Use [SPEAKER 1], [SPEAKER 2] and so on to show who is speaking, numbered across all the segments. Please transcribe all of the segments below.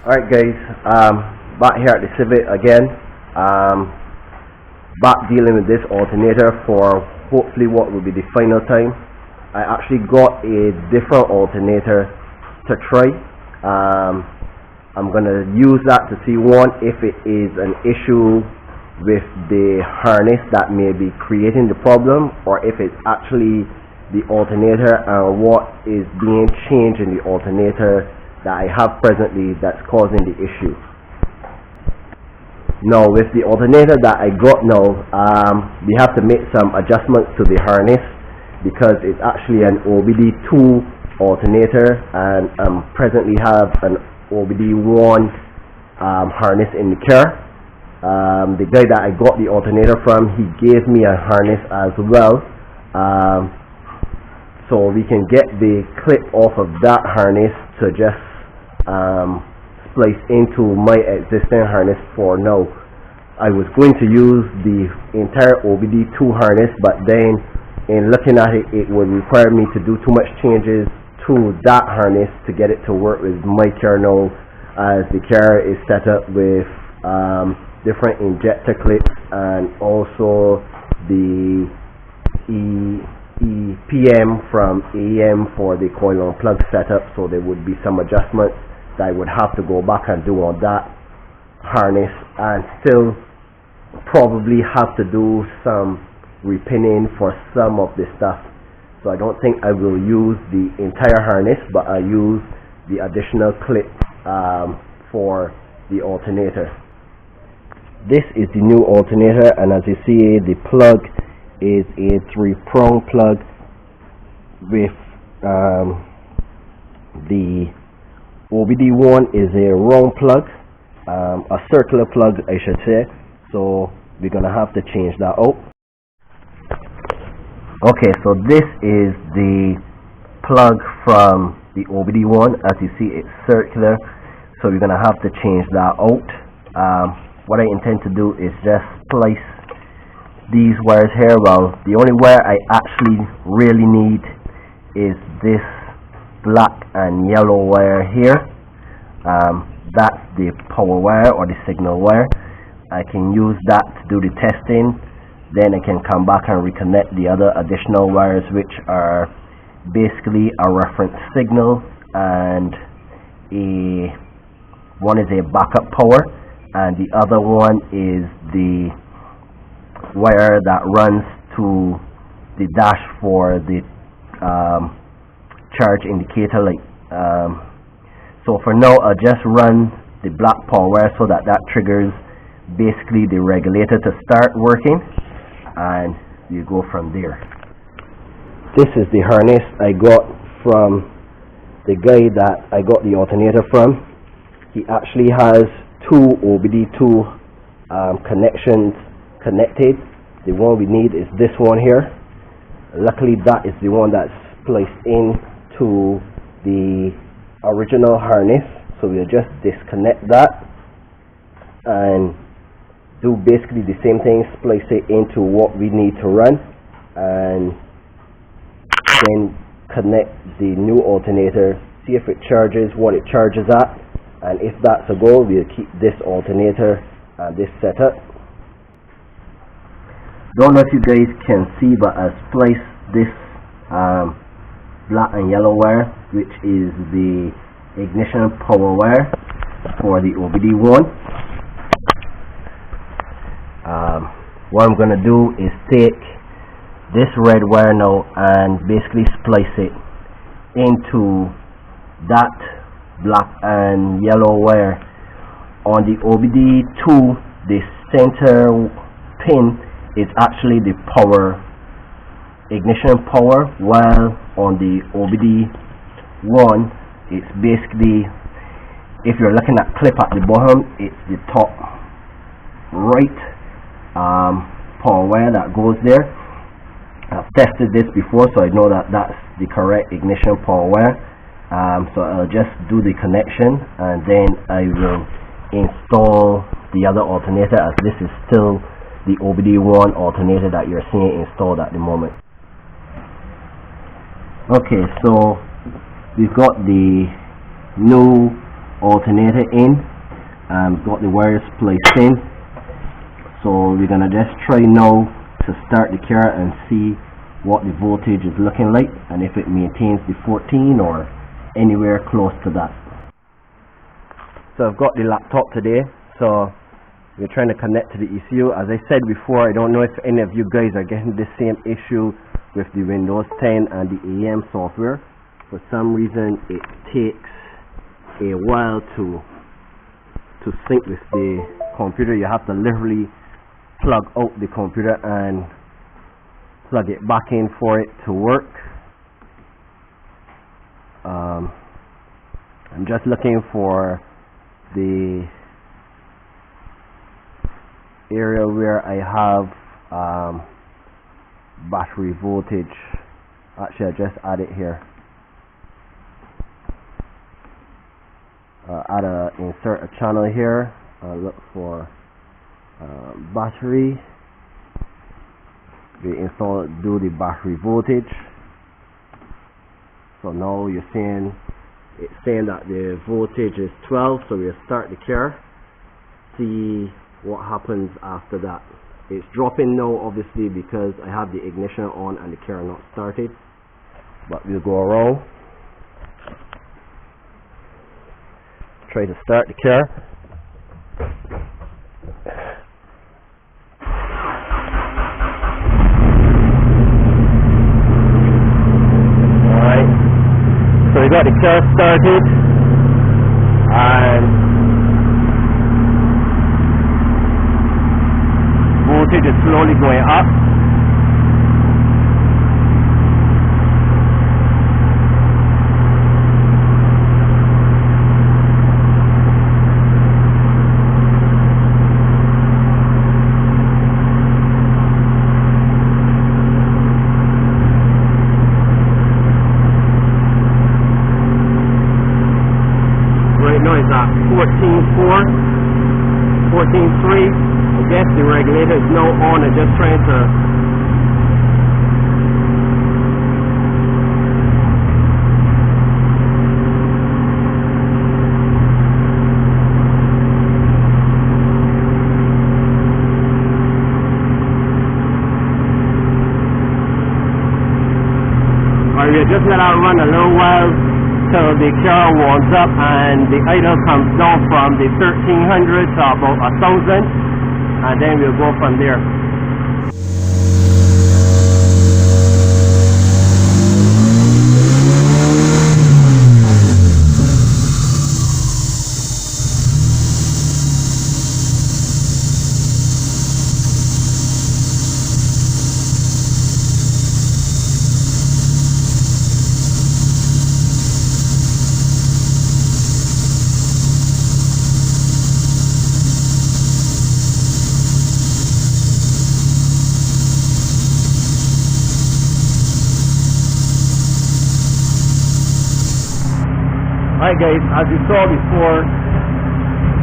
[SPEAKER 1] Alright guys, back here at the Civic again, back dealing with this alternator for hopefully what will be the final time. I actually got a different alternator to try. I'm going to use that to see if it is an issue with the harness that may be creating the problem, or if it's actually the alternator and what is being changed in the alternator that I have presently that's causing the issue. Now with the alternator that I got now, we have to make some adjustments to the harness because it's actually an OBD2 alternator, and presently have an OBD1 harness in the car. The guy that I got the alternator from, he gave me a harness as well, so we can get the clip off of that harness to just splice into my existing harness for now. I was going to use the entire OBD2 harness, but then in looking at it, it would require me to do too much changes to that harness to get it to work with my car now, as the car is set up with different injector clips and also the EPM from AM for the coil on plug setup, so there would be some adjustments that I would have to go back and do on that harness, and still probably have to do some repinning for some of the stuff. So I don't think I will use the entire harness, but I use the additional clip for the alternator. This is the new alternator, and as you see, the plug is a 3-prong plug with the OBD1 is a round plug, a circular plug I should say, so we're gonna have to change that out. Okay, so this is the plug from the OBD1. As you see, it's circular, so we're gonna have to change that out. What I intend to do is just splice these wires here. Well, the only wire I actually really need is this black and yellow wire here. That's the power wire or the signal wire. I can use that to do the testing, then I can come back and reconnect the other additional wires, which are basically a reference signal, and one is a backup power, and the other one is the wire that runs to the dash for the charge indicator light. So for now, I'll just run the black power wire so that triggers basically the regulator to start working, and you go from there. This is the harness I got from the guy that I got the alternator from. He actually has two OBD2 connections connected. The one we need is this one here. Luckily, that is the one that's placed into the original harness, so we'll just disconnect that and do basically the same thing, splice it into what we need to run, and then connect the new alternator, see if it charges, what it charges at, and if that's a go, we'll keep this alternator and this setup. Don't know if you guys can see, but I spliced this black and yellow wire, which is the ignition power wire for the OBD1. What I'm going to do is take this red wire now and basically splice it into that black and yellow wire. On the OBD2, the center pin is actually the power, ignition power, while on the OBD1 it's basically, if you're looking at clip at the bottom, it's the top right power wire that goes there. I've tested this before, so I know that that's the correct ignition power wire. So I'll just do the connection, and then I will install the other alternator, as this is still the OBD1 alternator that you're seeing installed at the moment. Okay, so we've got the new alternator in and got the wires placed in. So we're gonna just try now to start the car and see what the voltage is looking like and if it maintains the 14 or anywhere close to that. So I've got the laptop today, so we're trying to connect to the ECU. As I said before, I don't know if any of you guys are getting the same issue with the Windows 10 and the AM software. For some reason it takes a while to sync with the computer. You have to literally plug out the computer and plug it back in for it to work. I'm just looking for the area where I have battery voltage. Actually, I just add it here. Insert a channel here. Look for battery. We do the battery voltage. So now you're seeing it's saying that the voltage is 12, so we'll start the car, see what happens after that. It's dropping now obviously because I have the ignition on and the car not started, but we'll go around, try to start the car. So we got the car started and voltage is slowly going up. It's at 14.4, 14.3. I guess the regulator is now on and just trying to we'll just let it run a little while till the car warms up and the idle comes down from the 1300 to about 1000, and then we'll go from there. Alright guys, as you saw before,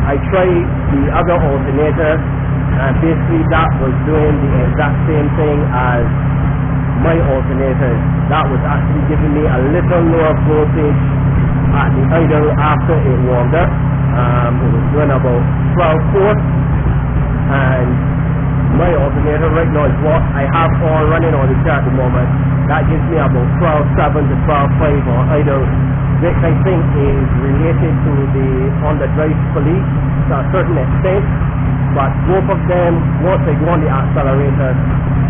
[SPEAKER 1] I tried the other alternator and basically that was doing the exact same thing as my alternator. That was actually giving me a little lower voltage at the idle after it warmed up. It was doing about 12.4, and my alternator right now is what I have on running on the car at the moment. That gives me about 12.7 to 12.5 on idle, which I think is related to the underdrive pulley to a certain extent, but both of them, once I go on the accelerator,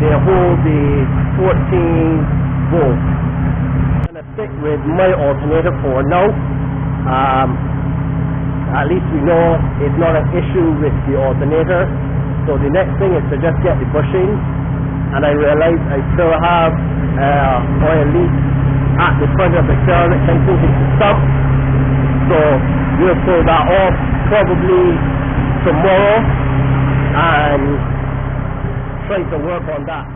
[SPEAKER 1] they hold the 14 volts. I'm going to stick with my alternator for now. At least we know it's not an issue with the alternator. So the next thing is to just get the bushings, and I realize I still have oil leak at the front of the car that I'm thinking to stop. So we'll pull that off probably tomorrow and try to work on that.